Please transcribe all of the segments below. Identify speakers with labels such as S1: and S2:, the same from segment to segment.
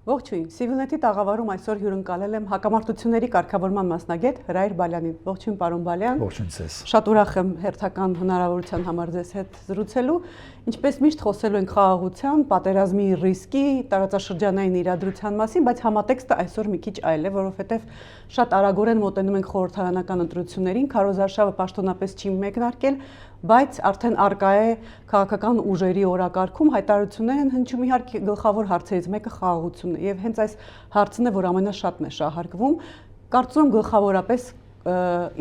S1: Ողջույն, Civilnet-ի տաղավարում այսօր հյուրընկալել եմ հակամարտությունների կարգավորման մասնագետ Հրայր Բալյանին։ Ողջույն, պարոն Բալյան։
S2: Ողջույն ձեզ։
S1: Շատ ուրախ եմ հերթական հնարավորության համար ձեզ հետ զրուցելու։ Ինչպես միշտ խոսելու ենք խաղաղության, պատերազմի ռիսկի, տարածաշրջանային իրադրության մասին, բայց համատեքստը այսօր մի քիչ այլ է, որովհետև շատ արագորեն մոտենում ենք խորհրդարանական ընտրություններին, քարոզարշավը պաշտոնապես չի մեկնարկել, բայց արդեն արկա է քաղաքական ուժերի օրակարգում հայտարարություններ են հնչում իհարկե գլխավոր հարցերից մեկը խաղաղությունն է եւ հենց այս հարցն է որ ամենաշատն է շահարկվում կարծում եմ գլխավորապես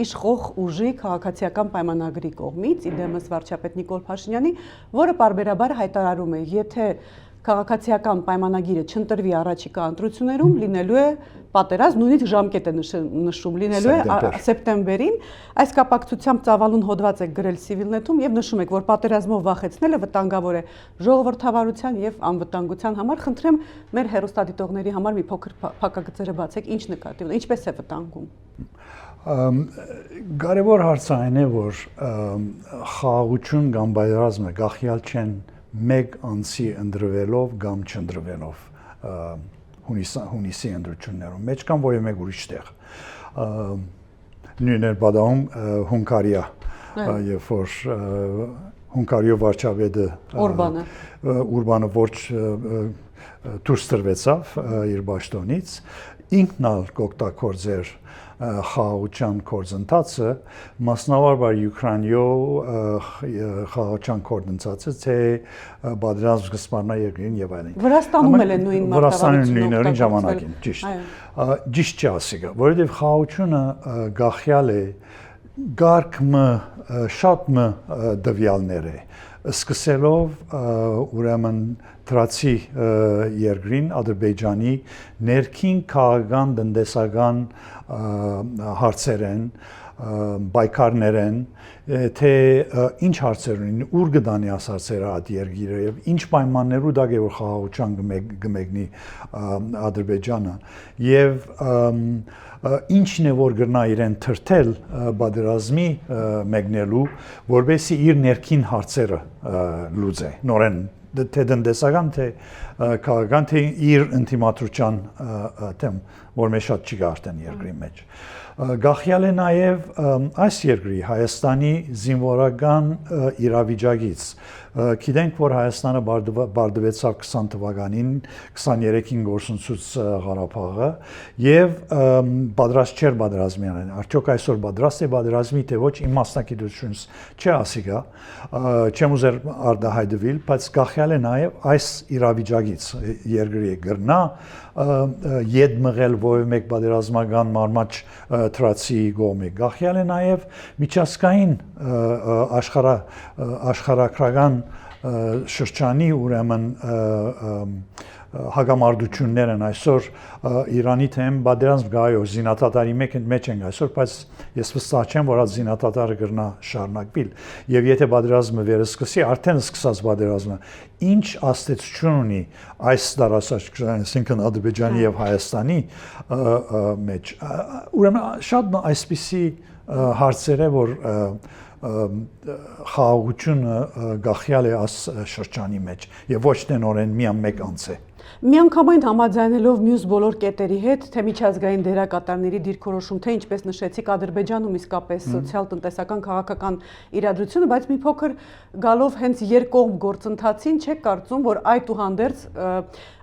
S1: իշխող ուժի քաղաքացիական պայմանագրի կողմից իդեմս վարչապետ Նիկոլ Փաշինյանի որը պարբերաբար հայտարարում է եթե քաղաքացիական պայմանագիրը չընտրվի առաջիկա ընտրություններում լինելու է պատերազմ նույնիսկ ժամկետ է նշում լինելու է սեպտեմբերին այս կապակցությամբ ծավալուն հոդված է գրել Civilnet-ում եւ նշում եք որ պատերազմով վախեցնելը վտանգավոր է ժողովրդավարության եւ անվտանգության համար խնդրեմ մեր հեռուստադիտողների համար մի փոքր փակագծերը բացեք ինչ նկատի ունեք ինչպես է վտանգում
S2: Կարևոր հարցը այն է որ խաղաղություն կամ պատերազմը գախյալ չեն մեկ անցի ընդրվելով կամ չընդրվելով հունիսի ընտրություններում մեջ կամ ոչ մեկ ուրիշ տեղ նույնն էր պատահում Հունգարիա երբ որ Հունգարիո վարչապետը Ուրբանը ոչ դուրս տրվեցավ իր պաշտոնից ինքն ալ կօգտագործեր խաղաղության գործընթացը մասնավորապես Ուկրաինայո խաղաղության գործընթացը թե պատերազմ սկսպանա երկրին եւ այլն
S1: Վրաստանում էլ է նույն
S2: մարտավարությունը ժամանակին ճիշտ չի ասիկա որովհետեւ խաղաղությունը գախյալ է գարկմը շատմը դվյալներ է սկսելով ուրեմն Թրացի երկրին Ադրբեջանի ներքին քաղաքական տնտեսական հարցեր են բայկարներ են թե ինչ հարցեր ունեն ուր գտանի այս հարցերը այդ երկիրը եւ ինչ պայմաններու դակ է որ խաղաղության կմեկնի Ադրբեջանը եւ ինչն է որ գրնա իրեն թրթել պատերազմի մեկնելու որովհետեւ իր ներքին հարցերը լուծե նորեն թե տնտեսական թե քաղաքական թե իր ինտիմատության թեմ որ մեզ շատ չի գարտեն երկրի մեջ գախյալ է նաև այս երկրի Հայաստանի զինվորական իրավիճակից գիտենք որ Հայաստանը բարդվեցավ 20 թվականին 23-ին գործընծուց Ղարաբաղը եւ պատրաստ չէր պատերազմի անեն արդյոք այսօր պատրաստ է պատերազմի թե ոչ իմ մասնակցությունս չի ասիկա չեմ ուզեր արտահայտվել բայց գախյալ է նաև այս իրավիճակից երկրի գրնա եդ մղել ոչ մեկ պատերազմական մարմաճ Թրացի գոմի գախյալ է նաև միջազգային աշխարհագրական շրջանի ուրեմն հագամարտություններ են այսօր Իրանի թեմ պատերազմ գայո զինատատարի մեջ են այսօր բայց ես վստահ չեմ որ այդ զինատատարը կգնա շարունակվել եւ եթե պատերազմը վերսկսի արդեն սկսած պատերազմը ինչ աստեցություն ունի այս տարածաշրջանի այսինքն Ադրբեջանի եւ Հայաստանի մեջ ուրեմն շատ այսպիսի հարցեր է որ խաղաղությունը գախյալ է այս շրջանի մեջ եւ ոչ թե նորեն միայն մեկ անց է
S1: Միանգամայն համաձայնելով մյուս բոլոր կետերի հետ, թե միջազգային դերակատարների դիրքորոշում, թե ինչպես նշեցիք Ադրբեջանում իսկապես սոցիալ-տնտեսական քաղաքական իրադրությունը, բայց մի փոքր գալով հենց երկկողմ գործընթացին չեք կարծում, որ այդուհանդերձ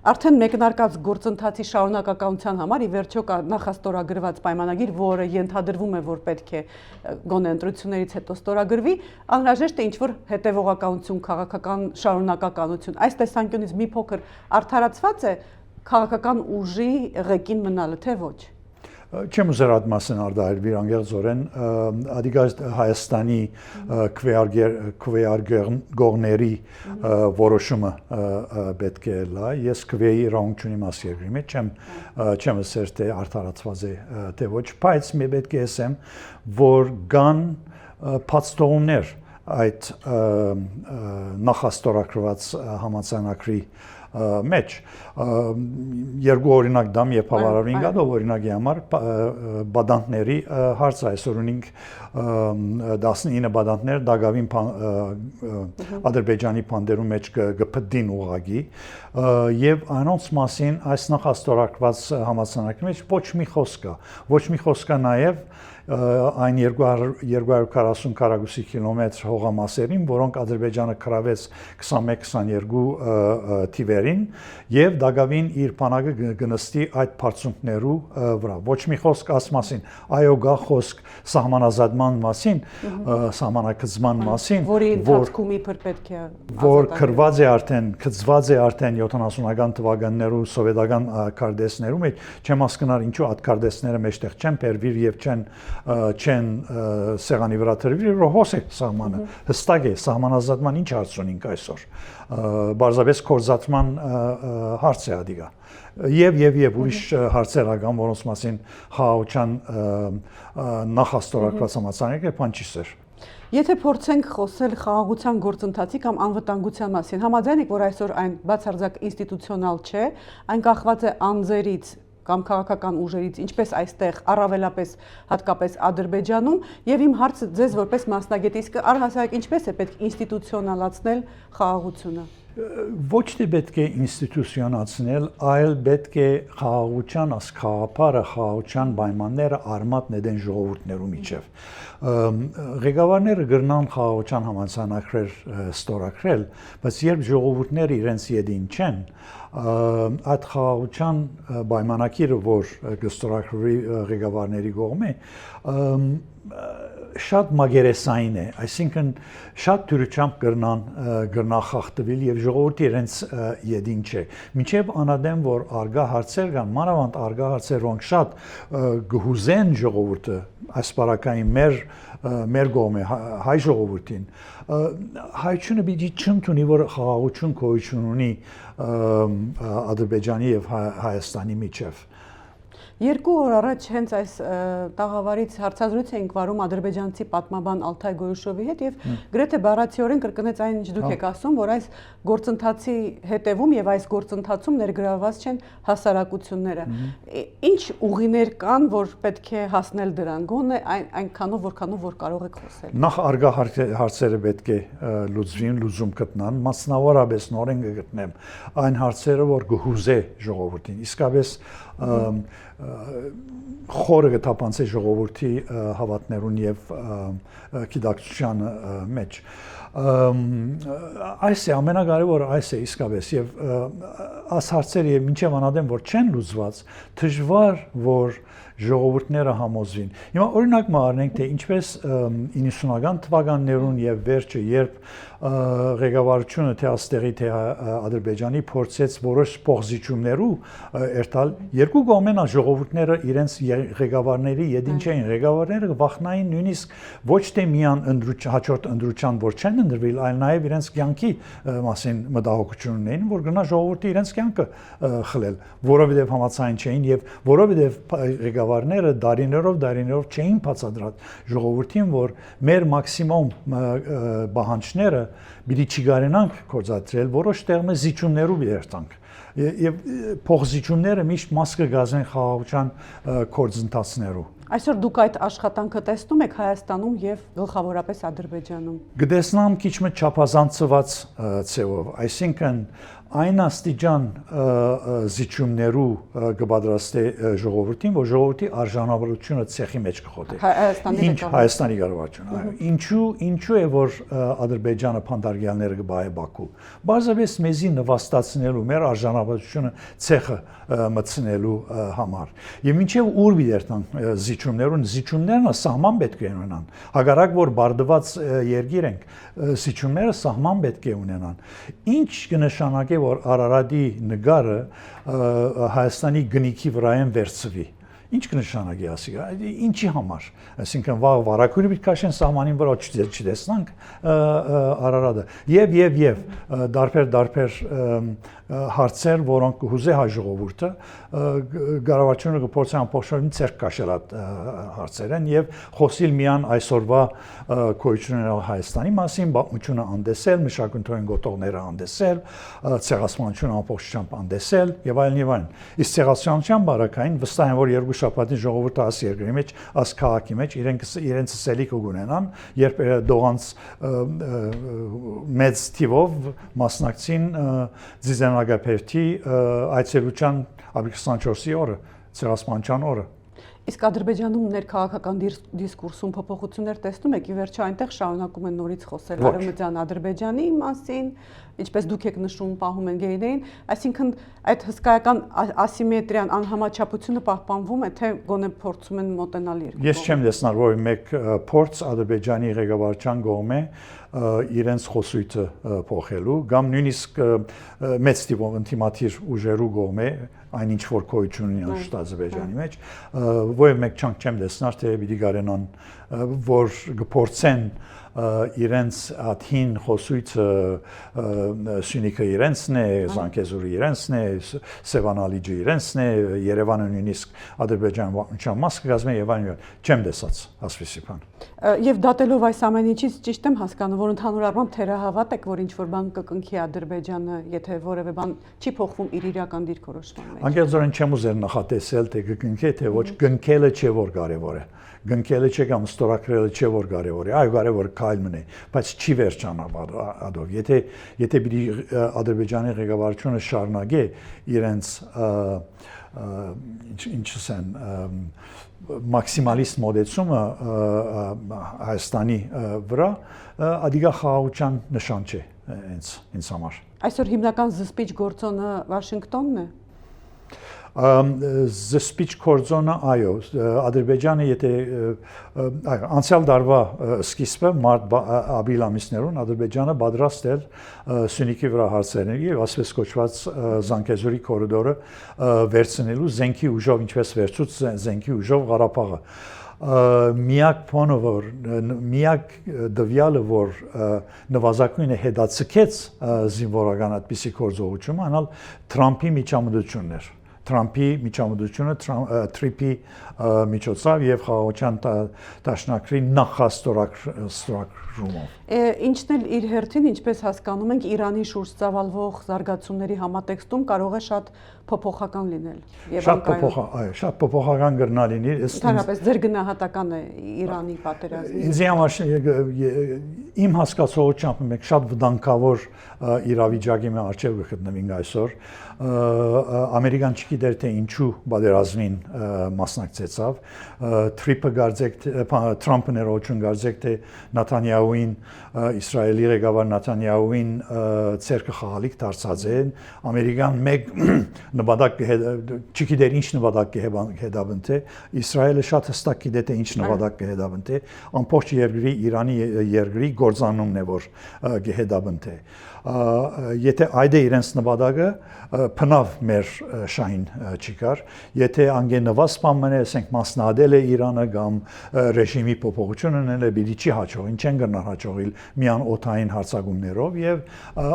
S1: արդեն մեկնարկած գործընթացի շարունակականության համար ի վերջո նախաստորագրված պայմանագիր, որը ենթադրվում է, որ պետք է գոնե ընտրություններից հետո ստորագրվի, անհրաժեշտ է ինչ-որ հետևողականություն, քաղաքական շարունակականություն։ Այս տեսանկյունից մի փոքր արդարացված է քաղաքական ուժի ղեկին մնալը, թե ոչ։
S2: Չեմ ուզեր այդ մասն արտահայտվել անգեղծորեն ադիգա Հայաստանի քվեարկողների որոշումը պետք է լա ես քվեի իրավունքունի մաս երկրի մեջ չեմ ասեր թե արդարացված է թե ոչ բայց մի պետք է ասեմ որ կան փաստողումներ այդ նախաստորագրված համաձայնագրի մեջ երկու օրինակ դամ եւ բավարարին գադով օրինակի համար բադանտների հարց այսօր ունենք 19 բադանտներ դագավին Ադրբեջանի բանդերու մեջ գպդին ուղագի եւ անոնց մասին այս նախաստորակված համացանակի մեջ ոչ մի խոսք կա նաեւ այն 240 քառակուսի կիլոմետր հողամասերին, որոնք Ադրբեջանը կրավեց 21-22 թիվերին եւ դագավին իր բանակը գնստի այդ բարձունքներու վրա։ Ոչ մի խոսք աս մասին, այո գա խոսք սահմանազատման մասին, սահմանակցման մասին,
S1: որի ընթացքում իբր պետք է
S2: որ կրված է արդեն 70-ական թվականներու սովետական քարտեզներու մեջ, չեմ հասկնար ինչու այդ քարտեզները մեջտեղ չեն բերվիր եւ չեն սեղանի վրա դրվի, որ հոս է սահմանը, հստակ է, սահմանազատման ինչ հարց ունենք այսօր, բարձրապես կորզատման հարց է ադիգա, եւ ուրիշ հարցեր ագան, որոնց մասին խաղաղության նախաստորակված համացանեկը բան չի սեր։
S1: Եթե փորձենք խոսել խաղաղության գործընթացի կամ անվտանգության մասին, համաձայն եք, որ այսօր այն բացարձակ ինստիտուցիոնալ չէ, այն կախված է անձերից կամ քաղաքական ուժերից, ինչպես այստեղ առավելապես հատկապես Ադրբեջանում, եւ իմ հարցը ձեզ որպես մասնագետի, իսկ առհասարակ ինչպես է պետք ինստիտուցիոնալացնել խաղաղությունը։
S2: Ոչ թե պետք է ինստիտուցիոնացնել, այլ պետք է խաղաղության ասխաղապարը, խաղաղության պայմանները արմատ նետեն ժողովուրդներու միջև։ Ղեկավարները գրնան խաղաղության համացանակներ ստորագրել, բայց երբ ժողովուրդները իրենց յետին չեն, այդ խաղաղության պայմանակիրը, որ կստորագրվի ղեկավարների կողմէ, շատ մագերեսային է, այսինքն շատ դյուրությամբ գրնա խախտվել եւ ժողովուրդը իրենց յետին չէ։ Մինչեւ անադեմ, որ արգա հարցեր կան, մանավանդ արգա հարցեր, որոնք շատ գհուզեն ժողովուրդը, ասպարակային մեր կողմէ հայ ժողովրդին, հայությունը պիտի չընդունի, որ խաղաղություն գոյություն ունի Ադրբեջանի եւ Հայաստանի միջեւ։
S1: Երկու օր առաջ հենց այս տաղավարից հարցազրույց էինք վարում ադրբեջանցի պատմաբան Ալթայ Գոյուշովի հետ եւ գրեթե բառացիորեն կրկնեց այն, ինչ դուք եք ասում, որ այս գործընթացի հետևում եւ այս գործընթացում ներգրավված չեն հասարակությունները։ Ինչ ուղիներ կան, որ պետք է հասնել դրան, գոնե այնքանով, որքանով որ կարող եք խոսել։ Նախ
S2: արգա հարցերը պետք է լուծվին, լուծում գտնան, մասնավորապես նորեն կգտնեմ այն հարցերը, որ գհուզե ժողովրդին, իսկապես խորը կթափանցե ժողովրդի հավատներուն եւ գիտակցության մեջ։ Այս է ամենակարևորը, այս է իսկապես եւ աս հարցերը եւ մինչեւ անադեմ, որ չեն լուծված, դժվար որ ժողովուրդները համոզվին։ Հիմա օրինակ մարնենք, թե ինչպես 90-ական թվականներուն եւ վերջը, երբ ղեկավարությունը թե աստեղի թե Ադրբեջանի փորձեց որոշ փոխզիջումներու երթալ, երկու կողմեն ժողովուրդները իրենց ղեկավարների յետին չէին, ղեկավարները վախնային նույնիսկ ոչ թե միան հաջորդ ընդրության, որ չեն ընդրվել, այլ նաեւ իրենց կյանքի մասին մտահոգություն ունեին, որ գնա ժողովուրդը իրենց կյանքը խլել, որովհետեւ համաձայն չէին եւ որովհետեւ ղեկավարները դարիներով չէին բացատրած ժողովրդին, որ մեր մաքսիմում բանջները պիտի չգարենանք կործատրել, որոշ տեղում զիջումներով երթանք եւ փոխզիջումները միշտ մաս կգազեն խաղաղության գործընթացներով։
S1: Այսօր դուք այդ աշխատանքը տեսնում եք Հայաստանում եւ գլխավորապես Ադրբեջանում։
S2: Գտեսնամ քիչ մը չափազանցված ցեվով, այսինքն այն աստիճան զիջումներու կպատրաստե ժողովրդին, որ ժողովրդի արժանավորությունը ցեխի մեջ կխոթի։ Հայաստանի կառավարությունը։ Ինչու է որ Ադրբեջանը փանդարգյալները կբայե Բաքու։ Բարձրապես մեզի նվաստացնելու մեր արժանավորությունը ցեխը մտցնելու համար։ Եվ մինչև ուր բիերտան զիջումներն սահման պետք է ունենան։ Հակառակ որ բարդված երկիր ենք, զիջումները սահման պետք է ունենան։ Ինչ կնշանակի որ Արարատի նկարը Հայաստանի գնիքի վրայեն վերցվի։ Ինչ կնշանակի ասիկա, ինչի համար, այսինքն վաղ վարակույրը պիտի քաշեն սահմանին վրա չտեսնանք Արարատը եւ դարբեր հարցեր, որոնք կհուզե հայ ժողովուրդը կառավարությունը կփորձի ամբողջովին ցերկ կաշել հարցերեն եւ խոսիլ միան այսօրվա քոյությունները Հայաստանի մասին, պատմությունը անդեսել, մշակութային գոտողները անդեսել, ցեղասպանությունը ամբողջությամբ անդեսել եւ այլն։ Իսկ ցեղասպանության բարակային վստահ եմ, որ երկու շաբաթի ժողովուրդը աս երկրի մեջ, աս քաղաքի մեջ իրենց սելիք կունենան, երբ դողանց մեծ թիվով մասնակցին Ձիզանագապերտի այցելության ապրիլի 24-ի օրը, ցեղասպանության օրը։
S1: Իսկ Ադրբեջանում ներքաղաքական դիսկուրսում փոփոխություններ տեսնում եք, ի վերջո այնտեղ շարունակում են նորից խոսել Արևմտյան Ադրբեջանի մասին, ինչպես դուք եք նշում, պահում են գեյներին, այսինքն այդ հսկայական ասիմետրիան, անհամաչափությունը պահպանվում է, թե գոնե փորձում են մոտենալ երկու։
S2: Ես չեմ տեսնար, որ մեկ փորձ Ադրբեջանի ղեկավարության կողմէ իրենց խոսույթը փոխելու, կամ նույնիսկ մեծ թիվով ինտիմատիր ուժերու կողմէ այն ինչ որ քոյություն ունի անշուշտ Ադրբեջանի մեջ, ովև մեկ չեմ տեսնար, թե պիտի գարենան, որ կփորձեն իրենց աթին խոսույցը Սյունիքը իրենցն է, Զանգեզուրը իրենցն է, Սևանալիջը իրենցն է, Երևանը նույնիսկ Ադրբեջանի պատմության մաս կգազմի եւ այլն, չեմ տեսած ասվիսի բան։
S1: Եվ դատելով այս ամեն ինչից ճիշտ եմ հասկանում, որ ընդհանուր առմամբ թերահավատ եք, որ ինչ որ բան կկնքի Ադրբեջանը, եթե որևէ բան չի փոխվում իր իրական դիրքորոշման մեջ։
S2: Անկեղծորեն չեմ ուզեր նախատեսել, թե կկնքի, թե ոչ, կնքելը չէ որ կարևոր է։ Գնքելը չէ կամ ստորագրելը չէ որ կարևոր է, այո կարևոր քայլ մնե, բայց չի վերջանա ադով։ Եթե պիտի Ադրբեջանի ղեկավարությունը շարունակե իրենց ինչսեն մաքսիմալիստ մոդեցումը Հայաստանի վրա, ադիգա խաղաղության նշան չէ ինձ համար։
S1: Այսօր հիմնական զսպիչ գործոնը Վաշինգտոնն է։
S2: Զսպիչ գործոնը այո, Ադրբեջանը եթե անցյալ դարվա սկիզբը ապրիլ ամիսներուն Ադրբեջանը պատրաստ էր Սյունիքի վրա հարցերների եւ ասես կոչված Զանգեզուրի կորիդորը վերցնելու զենքի ուժով, ինչպես վերցուց զենքի ուժով Ղարաբաղը։ Միակ բանը որ միակ դվյալը որ նվազագույնը հետացկեց զինվորական այդպիսի գործողություն անալ Թրամփի միջամտությունն էր։ Թրամփի միջամտությունը Թրիպի միջոցով եւ խաղաղության դաշնակցի նախաստորագրումով։
S1: Ինչն էլ իր հերթին, ինչպես հասկանում ենք, Իրանի շուրջ ծավալվող զարգացումների համատեքստում կարող է շատ փոփոխական լինել։
S2: Շատ փոփոխական կրնա լինի։
S1: Ընդհանրապես ձեր գնահատականը Իրանի պատերազմի։
S2: Ինձ համար իմ հասկացողությամբ մենք շատ վտանգավոր իրավիճակի մեջ արժեվ կգտնվենք այսօր։ Ամերիկան չգիտեր թե ինչու պատերազմին մասնակցեցավ։ Թրամփը ներողություն գարձեք թե Նեթանյահուին Իսրայելի ղեկավար Նեթանյահուին ցերկը խաղալիք դարձած են։ Ամերիկան մեկ նպատակ չգիտեր ինչ նպատակ կհետաբնթե։ Իսրայելը շատ հստակ գիտե թե ինչ նպատակ կհետաբնթե։ Ամբողջ երկրի Իրանի երկրի գործանումն է որ կհետաբնթե։ Եթե այդ է իրենց նպատակը փնավ մեր շահին չի կար, եթե անգենված բանը ասենք մասնադել է Իրանը կամ ռեժիմի փոփոխություն ունենել է, բիդի չի հաջողին, չեն գնար հաջողիլ միան օթային հարձակումներով եւ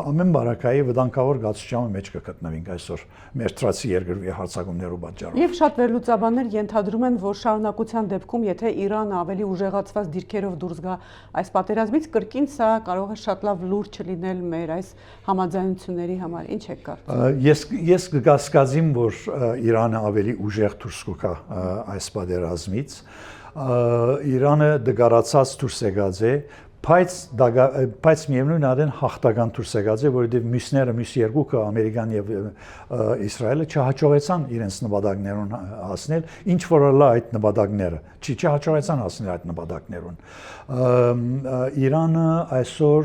S2: ամեն բարակայի վտանգավոր գացության մեջ կգտնվենք այսօր մեր տրացի երկրի հարձակումներով պատճառով։
S1: Եվ շատ վերլուծաբաններ ենթադրում են, որ շարունակության դեպքում, եթե Իրանը ավելի ուժեղացված դիրքերով դուրս գա այս պատերազմից, կրկին սա կարող է շատ լավ լուրջ լինել մեր այս համաձայնությունների համար։ Ինչ եք կարծում։
S2: Ես կգասկածեմ, որ Իրանը ավելի ուժեղ դուրս կգա այս պատերազմից։ Իրանը դգարացած դուրս եկած է, բայց միևնույն adեն հաղթական դուրս եկած է, որովհետև մյուս երկուքը Ամերիկան եւ Իսրայելը չհաջողեցան իրենց նպատակներուն հասնել, ինչ որ լա այդ նպատակները, չհաջողեցան հասնել այդ նպատակներուն։ Իրանը այսօր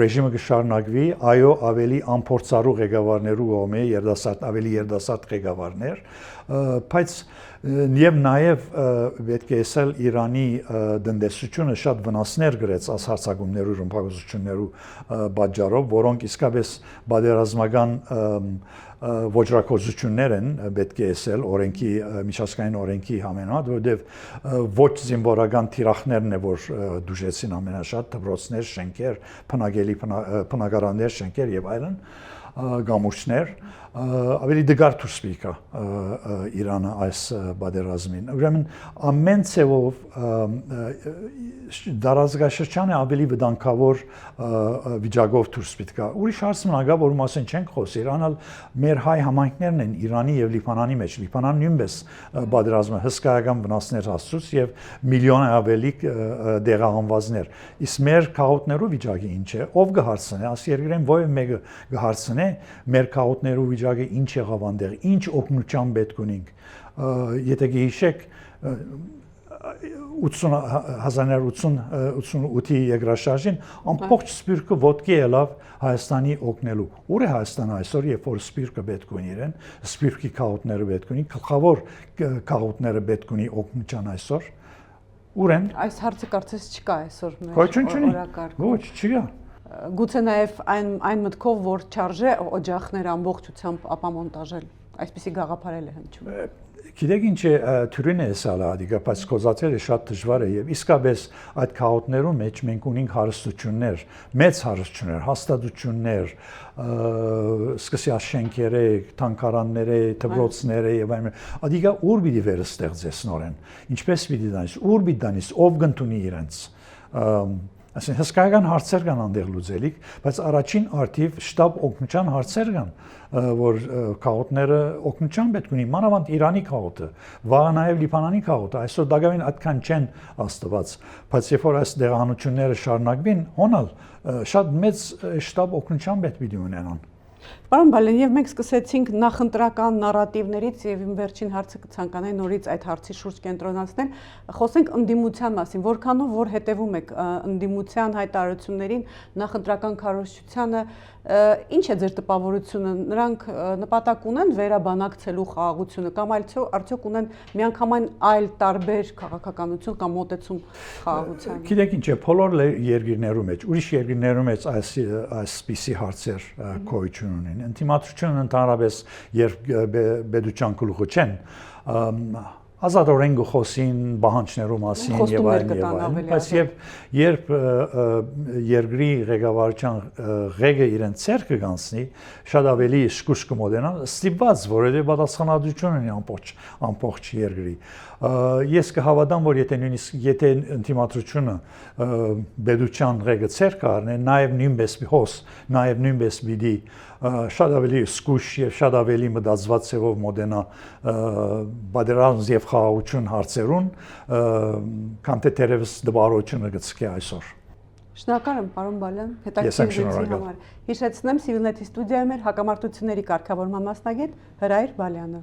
S2: ռեժիմը կշարունակվի, այո, ավելի անփորձառու ղեկավարներու կողմէ ավելի երդասարդ ղեկավարներ, բայց եւ նաեւ պետք է ասել Իրանի տնտեսությունը շատ վնասներ դրեց աս հարցակումներու ռմբակոծություններու պատճառով, որոնք իսկապես բادرազմական ոչրակոծություններ են պետք է ասել օրենքի միջազգային օրենքի համենայնիվ, որովհետև ոչ զինվորական թիրախներն է որ դուժեցին ամենաշատ դպրոցներ, շենքեր, բնակարաններ, շենքեր եւ այլն գամուրջներ ավելի դգար դուրս բիկա Իրանը այս բادرազմին ուրեմն ամեն ցեվով դարաշրջանը ավելի վտանգավոր վիճակով դուրս բիկա ուրիշ հարցն ագա որ մասն չենք խոսի Իրանալ մեր հայ համայնքներն են Իրանի եւ Լիբանանի մեջ Լիբանան նույնպես բادرազմը հսկայական վնասներ հասցուց եւ միլիոն ավելի դեղահանվածներ իսկ մեր քաղաքներու վիճակի ինչ է ով կհարցնի աս երկրեն ովը մեկը կհարցնի մեր քաղաքներու վիճակը ինչ եղավ այնտեղ ինչ օգնություն պետք ունենք եթե գիշեք 1988-ի երկրաշարժին ամբողջ սպիրկը ոտքի ելավ Հայաստանի օգնելու ուր է Հայաստանը այսօր երբ որ սպիրկը պետք ունի իրեն սպիրկի քաղաքները պետք ունի գլխավոր քաղաքները պետք ունի օգնության այսօր ուր են
S1: այս հարցը կարծես չկա այսօր
S2: մեր օրակարգում ոչ չկա
S1: Գուցե նաև այն մտքով, որ չարժե օջախները ամբողջությամբ ապամոնտաժել, այսպեսի գաղափարել է հնչում։
S2: Գիտեք ինչ է թյուրին է սալա, դիգա բայց կոզացել է շատ դժվար է եւ իսկապես այդ քաոտներում մեջ մենք ունենք հարստություններ, մեծ հարստություններ, հաստատություններ, սկսի աշենքերը, թանկարանները, դպրոցները եւ այլն։ Ադիգա ուր պիտի վերստեղծես նորեն։ Ինչպես պիտի դանես, ուր պիտի դանես, ով կընտունի իրենց։ Այսինքն հսկայական հարցեր կան այնտեղ լուծելիք, բայց առաջին արդիվ շտաբ օգնության հարցեր կան, որ քաղաքները օգնության պետք ունի, մանավանդ Իրանի քաղաքը, վաղը նաև Լիբանանի քաղաքը, այսօր դակավին այդքան չեն աստված, բայց երբ որ այս դեղահանությունները շարունակվին, հոնալ շատ մեծ շտաբ օգնության պետք պիտի ունենան։
S1: Պարոն Բալեն, եւ մենք սկսեցինք նախընտրական նարատիվներից եւ իմ վերջին հարցը կցանկանայի նորից այդ հարցի շուրջ կենտրոնացնել, խոսենք ընդդիմության մասին, որքանով որ հետևում եք ընդդիմության հայտարարություններին, նախընտրական քարոզչությանը, ինչ է ձեր տպավորությունը, նրանք նպատակ ունեն վերաբանակցելու խաղաղությունը կամ արդյոք ունեն միանգամայն այլ տարբեր քաղաքականություն կամ մոտեցում խաղաղությանը։
S2: Գիտեք ինչ է, բոլոր երկրներում մեջ, ուրիշ երկրներում մեջ այսպիսի հարցեր գոյություն ունեն։ Ինտիմացիոնն ընդհանրապես երբ բեդուչան գլուխը չեն, ազատորեն գխոսին բանջներու մասին եւ այլն, բայց երբ երկրի ղեկավարության ղեկը իրեն ցերկը կանցնի, շատ ավելի շուշ կմոդենա, ստիպված, որովհետեւ պատասխանատվություն ունի ամբողջ երկրի։ Ես կհավատամ, որ եթե ինտիմացիոնը բեդուչան ղեկը ցերկ առնի, նաեւ նույնպես հոս, նաեւ նույնպես պիտի շատ ավելի սկուշ եւ շատ ավելի մտածված ձևով մոդենա բادرազմ եւ խաղաղություն հարցերուն, քան թե թերևս դպարությունը գցկի այսօր։
S1: Շնորհակալ եմ, պարոն Բալյան, հետաքրքիր համար։ Հիշեցնեմ Civilnet-ի ստուդիայում էր հակամարտությունների կարգավորման մասնագետ Հրայր Բալյանը։